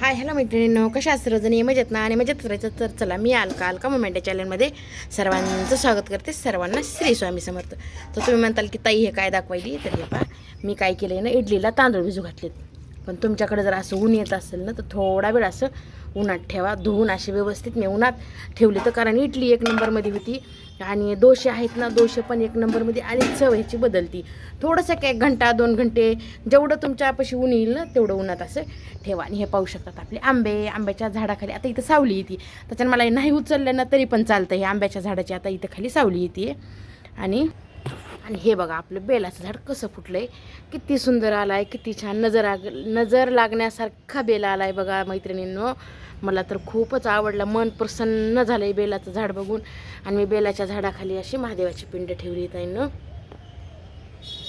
Hi hello मैत्रिणींनो, कशा आहात सर्वजणी? मजेत ना? आणि मजेत राहायचं तर चला, मी अलका मोमेंट चॅनलमध्ये सर्वांचं स्वागत करते. सर्वांना श्री स्वामी समर्थ. तर तुम्ही म्हणताल की ताई हे काय दाखवायली, तर हे पहा मी काय केलं आहे ना, इडलीला तांदूळ भिजू घातलेत. पण तुमच्याकडे जर असं ऊन येत असेल ना, तर थोडा वेळ असं उन्हात ठेवा. धुवून असे व्यवस्थित मी उन्हात ठेवले, तर कारण इडली एक नंबरमध्ये होती आणि दोशे आहेत ना, दोशे पण एक नंबरमध्ये आणि चव ह्याची बदलती. थोडंसं काय 1 घंटा 2 घंटे जेवढं तुमच्यापाशी ऊन येईल ना, तेवढं उन्हात असं ठेवा. आणि हे पाहू शकतात आपले आंब्याच्या झाडाखाली. आता इथं सावली येते, त्याच्यानं मला नाही उचललं ना तरी पण चालतं. हे आंब्याच्या झाडाची आता इथं खाली सावली येते. आणि हे बघा आपलं बेलाचं झाड कसं फुटलं आहे, किती सुंदर आला आहे, किती छान नजर लागण्यासारखा बेल आला आहे बघा मैत्रिणींनो. मला तर खूपच आवडला, मन प्रसन्न झालं आहे बेलाचं झाड बघून. आणि मी बेलाच्या झाडाखाली अशी महादेवाची पिंड ठेवली ताईंनो.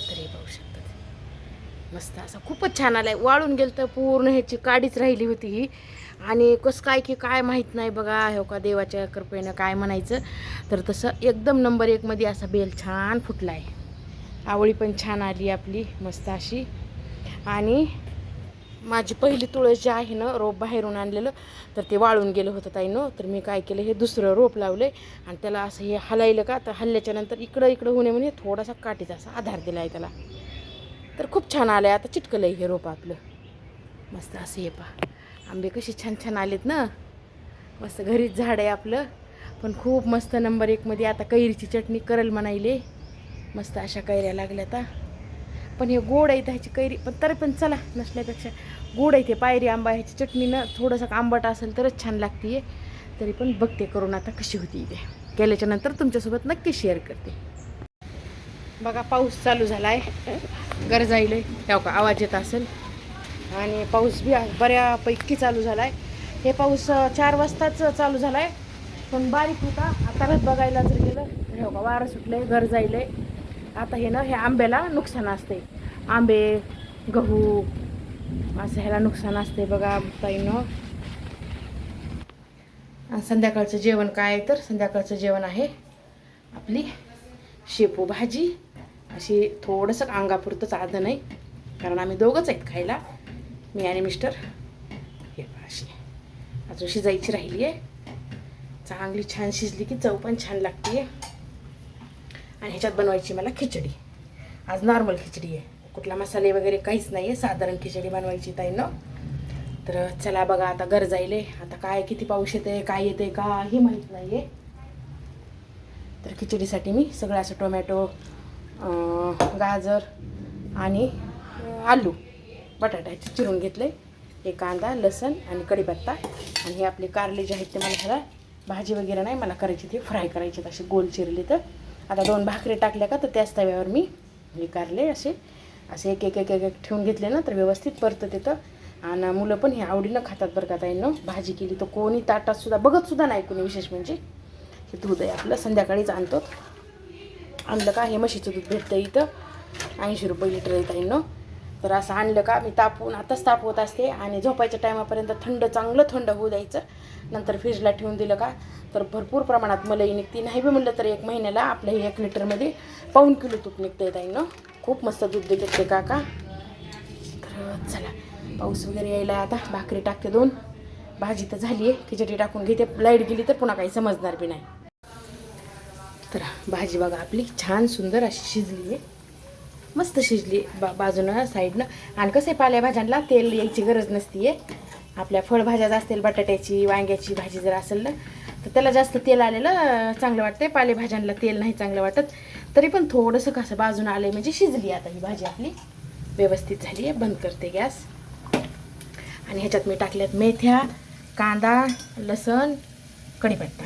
तरी पाहू शकतात मस्त असा खूपच छान आला आहे. वाळून गेलं तर पूर्ण ह्याची काडीच राहिली होती ही. आणि कसं काय की काय माहीत नाही बघा, हो का देवाच्या कृपेनं काय म्हणायचं. तर तसं एकदम नंबर 1 मध्ये असा बेल छान फुटला आहे. आवळी पण छान आली आपली मस्त अशी. आणि माझी पहिली तुळस जी आहे ना, रोप बाहेरून आणलेलं, तर ते वाळून गेलं होतं ताईनं. तर मी काय केलं, हे दुसरं रोप लावलं आणि त्याला असं हे हलायलं का, तर हल्ल्याच्या नंतर इकडं होणे म्हणजे थोडासा काठीचा असा आधार दिला आहे त्याला. तर खूप छान आलं आहे. आता चिटकलं आहे हे रोप आपलं मस्त असं. हे पहा आंबे कसे छान छान आलेत ना, मस्त घरीच झाड आहे आपलं. पण खूप मस्त नंबर 1 मध्ये. आता कैरीची चटणी करल म्हणायले, मस्त अशा कैऱ्या लागल्या. आता पण हे गोड आहे ह्याची कैरी, पण तरी पण चला, नसल्यापेक्षा गोड आहे ते. पायरी आंबा ह्याची चटणीनं थोडंसं आंबट असेल तरच छान लागते. तरी पण बघते करून आता कशी होती इथे. केल्याच्या नंतर तुमच्यासोबत नक्की शेअर करते. बघा पाऊस चालू झाला आहे, गरजायलं आहे का, आवाज येत असेल. आणि पाऊस बी बऱ्यापैकी चालू झाला आहे. हे पाऊस 4 वाजताच चालू झाला आहे, पण बारीक होता. आता बघायला जर गेलं तर का वारं सुटलं आहे, गरजायलं आहे. आता हे ना, हे आंब्याला नुकसान असते. आंबे गहू असं ह्याला नुकसान असते बघा ताईनं. संध्याकाळचं जेवण काय, तर संध्याकाळचं जेवण आहे आपली शेपू भाजी. अशी थोडंसं अंगापुरतंच आध नाही, कारण आम्ही दोघंच आहेत खायला, मी आणि मिस्टर. हे अशी अजून शिजायची राहिली आहे. चांगली छान शिजली की चव पण छान लागते. आणि ह्याच्यात बनवायची मला खिचडी. आज नॉर्मल खिचडी आहे, कुठला मसाले वगैरे काहीच नाही आहे, साधारण खिचडी बनवायची ताईनं. तर चला बघा, आता गरजायले. आता काय किती पाऊस येते काय येते काही माहीत नाही आहे. तर खिचडीसाठी मी सगळं असं टोमॅटो, गाजर आणि आलू बटाट्याचे चिरून घेतले. एक कांदा, लसण आणि कढीपत्ता. आणि हे आपले कारले जे आहेत ते मला ह्याला भाजी वगैरे नाही, मला करायची ते फ्राय करायचे असे गोल चिरले. तर आता 2 भाकरी टाकल्या का, तर त्याच तव्यावर मी हे कारले असे एक एक एक एक ठेवून घेतले ना, तर व्यवस्थित परतत येतं. आणि मुलं पण हे आवडीनं खातात बरं का ताईंनो. भाजी केली तर कोणी ताटात सुद्धा बघत सुद्धा नाही कोणी. विशेष म्हणजे हे दूध आहे आपलं, संध्याकाळीच आणलं का. हे म्हशीचं दूध भेटतं इथं, 80 रुपये लिटर आहे ताईंनो. तर असं आणलं का मी आताच तापवत असते. आणि झोपायच्या टायमापर्यंत चांगलं थंड होऊ द्यायचं. नंतर फ्रीजला ठेवून दिलं का, तर भरपूर प्रमाणात मलाई निघते. नाही बी म्हणलं तर 1 महिन्याला आपल्या हे 1 लिटरमध्ये 1.25 किलो तूप निघतं आहे ताईंनो. खूप मस्त दूध देतात ते काका. तर चला, पाऊस वगैरे यायला आता भाकरी टाकते 2. भाजी तर झाली आहे, खिचडी टाकून घेते. लाईट गेली तर पुन्हा काही समजणार बी नाही. तर भाजी बघा आपली छान सुंदर अशी शिजली आहे, मस्त शिजली बाजूनं साईडनं. आणि कसं आहे, पालेभाज्यांना तेल यायची गरज नसती आहे. आपल्या फळभाज्या जर असतील, बटाट्याची वांग्याची भाजी जर असेल ना, तर त्याला जास्त तेल आलेलं चांगलं वाटते. पालेभाज्यांना तेल नाही चांगलं वाटत. तरी पण थोडंसं कसं बाजून आलं म्हणजे शिजली. आता ही भाजी आपली व्यवस्थित झाली आहे. बंद करते गॅस. आणि ह्याच्यात मी टाकल्यात मेथ्या, कांदा, लसण, कढीपत्ता.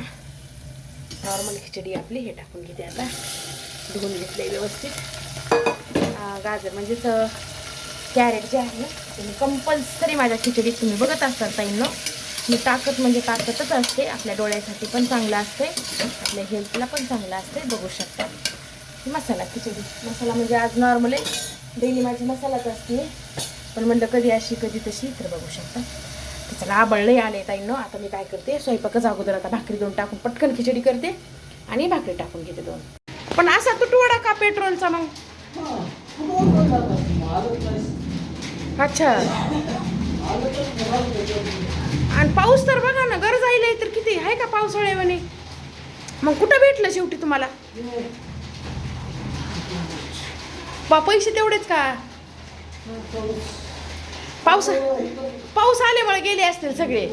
नॉर्मल खिचडी आपली हे टाकून घेते. आता धुवून घेतले व्यवस्थित. गाजर म्हणजेच कॅरेट जे आहे ना, तुम्ही कंपल्सरी माझ्या खिचडीत तुम्ही बघत असतात ताईंनो. मी ताकदच असते. आपल्या डोळ्यासाठी पण चांगलं असते, आपल्या हेल्थला पण चांगलं असते. बघू शकता मसाला खिचडी. मसाला म्हणजे आज नॉर्मल आहे, डेली माझी मसालाच असते. पण म्हणलं कधी अशी कधी तशी, तर बघू शकता. तर चला, आबळले आले ताईंनो. आता मी काय करते, स्वयंपाकच अगोदर आता भाकरी 2 टाकून पटकन खिचडी करते आणि भाकरी टाकून घेते 2. पण असा तुटवडा का पेट्रोलचा मग? अच्छा, आणि पाऊस तर बघा ना, गरज आहे तर किती आहे का पावसाळ्यामध्ये. मग कुठं भेटलं शेवटी तुम्हाला पैसे तेवढेच का? पाऊस पाऊस आल्यामुळे गेले असतील सगळे.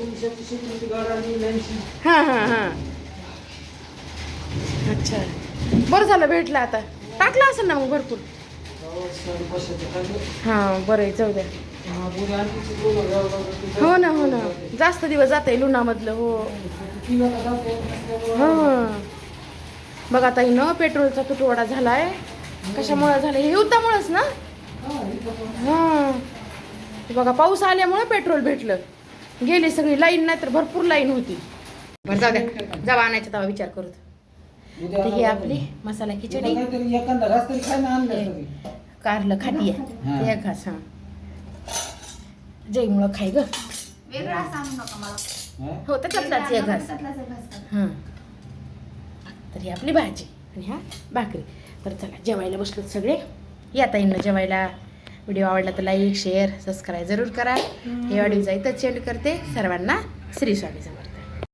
हां हां हां, अच्छा, बरं झालं भेटलं. आता टाकलं असेल ना मग भरपूर. हां बरं आहे, जाऊ द्या. हो ना हो ना, जास्त दिवस जात आहे लुणामधलं. हो हां, बघ आता न पेट्रोलचा तुटवडा झालाय. कशामुळे झालं? हे युद्धामुळेच ना. हां, बघा पाऊस आल्यामुळे पेट्रोल भेटलं. गेली सगळी लाईन, नाही तर भरपूर लाईन होती. बरं जाऊ द्या, जावा आणायचं तेव्हा विचार करू. तर ही आपली मसाला खिचडी कारलं खाती आहे एक घास. हां जयमुळं खाय ग. हो त्याच्यातलाच एक घास. हां, तर ही आपली भाजी आणि ह्या भाकरी. तर चला जेवायला बसलोत सगळे. या ताईंना जेवायला. व्हिडिओ आवडला तर लाईक शेअर सबस्क्राईब जरूर करा. हे ऑडिओ इथंच सेंड करते. सर्वांना श्री स्वामी समर्थ.